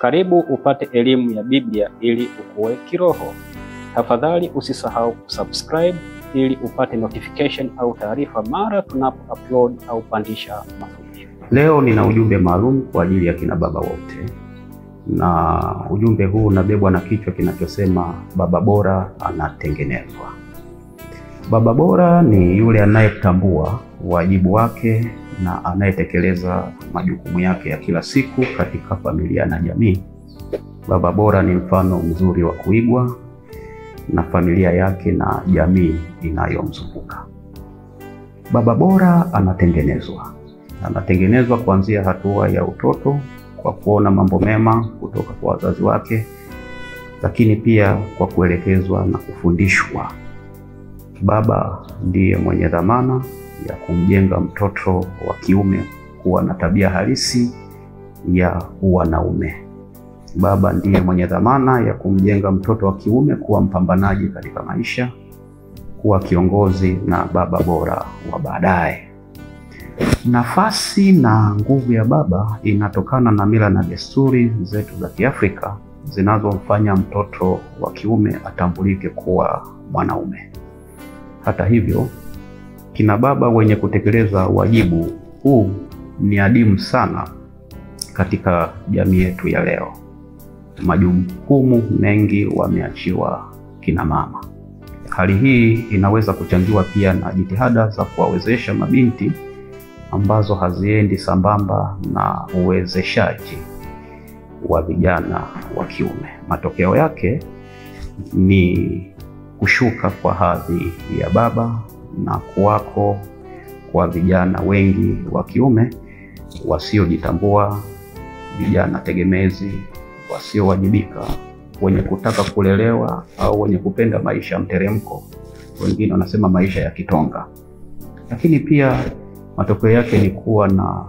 Karibu upate elimu ya Biblia ili ukue kiroho. Tafadhali usisahau kusubscribe ili upate notification au taarifa mara tunapo upload au pandisha mafundisho. Leo nina ujumbe maalum kwa ajili ya kina baba wote. Na ujumbe huu unabebwa na kichwa kinachosema baba bora anatengenezwa. Baba bora ni yule anayetambua wajibu wake na anayetekeleza majukumu yake ya kila siku katika familia na jamii. Baba bora ni mfano mzuri wa kuigwa na familia yake na jamii inayomzunguka. Baba bora anatengenezwa. Anatengenezwa kuanzia hatua ya utoto kwa kuona mambo mema kutoka kwa wazazi wake, lakini pia kwa kuelekezwa na kufundishwa. Baba ndiye mwenye dhamana ya kumjenga mtoto wa kiume kuwa na tabia halisi ya wanaume. Baba ndiye mwenye dhamana ya kumjenga mtoto wa kiume kuwa mpambanaji katika maisha, kuwa kiongozi na baba bora wa baadaye. Nafasi na nguvu ya baba inatokana na mila na desturi zetu za Kiafrika zinazomfanya mtoto wa kiume atambulike kuwa mwanaume. Hata hivyo, kina baba wenye kutekeleza wajibu huu ni adimu sana katika jamii yetu ya leo. Majukumu mengi wameachiwa kina mama. Hali hii inaweza kuchangiwa pia na jitihada za kuwawezesha mabinti ambazo haziendi sambamba na uwezeshaji wa vijana wa kiume. Matokeo yake ni kushuka kwa hadhi ya baba na kuwako kwa vijana wengi wa kiume wasiojitambua, vijana tegemezi, wasiowajibika, wenye kutaka kulelewa au wenye kupenda maisha mteremko, wengine wanasema maisha ya kitonga. Lakini pia matokeo yake ni kuwa na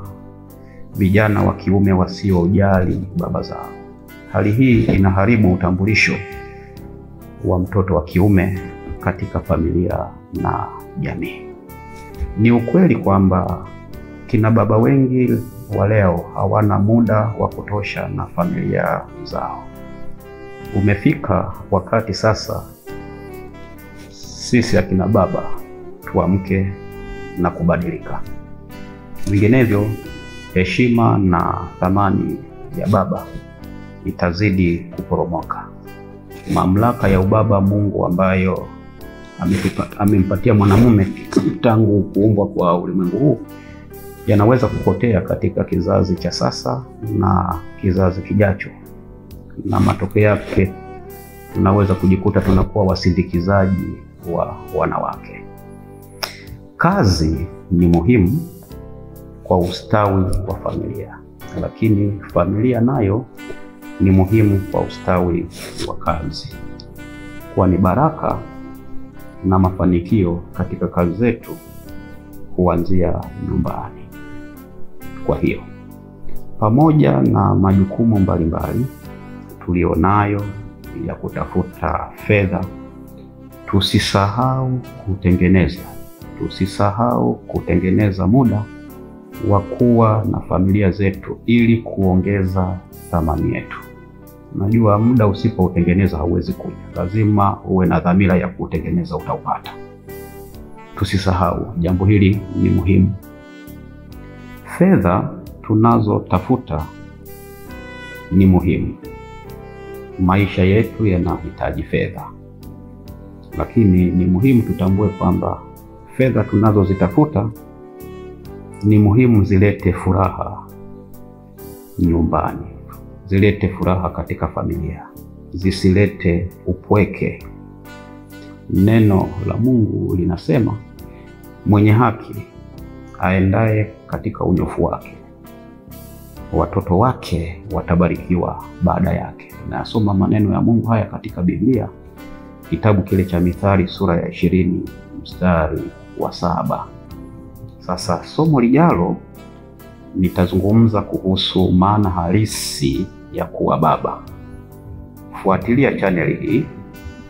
vijana wa kiume wasiojali baba zao. Hali hii inaharibu utambulisho wa mtoto wa kiume katika familia na jamii. Ni ukweli kwamba kina baba wengi wa leo hawana muda wa kutosha na familia zao. Umefika wakati sasa sisi akina baba tuamke na kubadilika. Vinginevyo heshima na thamani ya baba itazidi kuporomoka. Mamlaka ya ubaba Mungu ambayo amempatia mwanamume tangu kuumbwa kwa ulimwengu huu yanaweza kupotea katika kizazi cha sasa na kizazi kijacho, na matokeo yake tunaweza kujikuta tunakuwa wasindikizaji wa wanawake. Kazi ni muhimu kwa ustawi wa familia, lakini familia nayo ni muhimu kwa ustawi wa kazi, kwani baraka na mafanikio katika kazi zetu huanzia nyumbani. Kwa hiyo, pamoja na majukumu mbalimbali tulionayo ya kutafuta fedha, tusisahau kutengeneza muda wa kuwa na familia zetu ili kuongeza thamani yetu. Najua muda usipoutengeneza hauwezi kuja. Lazima uwe na dhamira ya kutengeneza, utaupata. Tusisahau jambo hili, ni muhimu. Fedha tunazotafuta ni muhimu. Maisha yetu yanahitaji fedha. Lakini ni muhimu tutambue kwamba fedha tunazozitafuta ni muhimu zilete furaha nyumbani, zilete furaha katika familia, zisilete upweke. Neno la Mungu linasema mwenye haki aendaye katika unyofu wake, watoto wake watabarikiwa baada yake. Tunasoma maneno ya Mungu haya katika Biblia, kitabu kile cha Mithali sura ya 20 mstari wa 7. Sasa somo lijalo nitazungumza kuhusu maana halisi ya kuwa baba. Fuatilia channel hii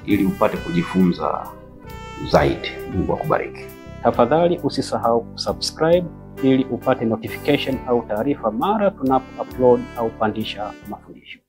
ili upate kujifunza zaidi. Mungu akubariki. Tafadhali usisahau kusubscribe ili upate notification au taarifa mara tunapo upload au pandisha mafundisho.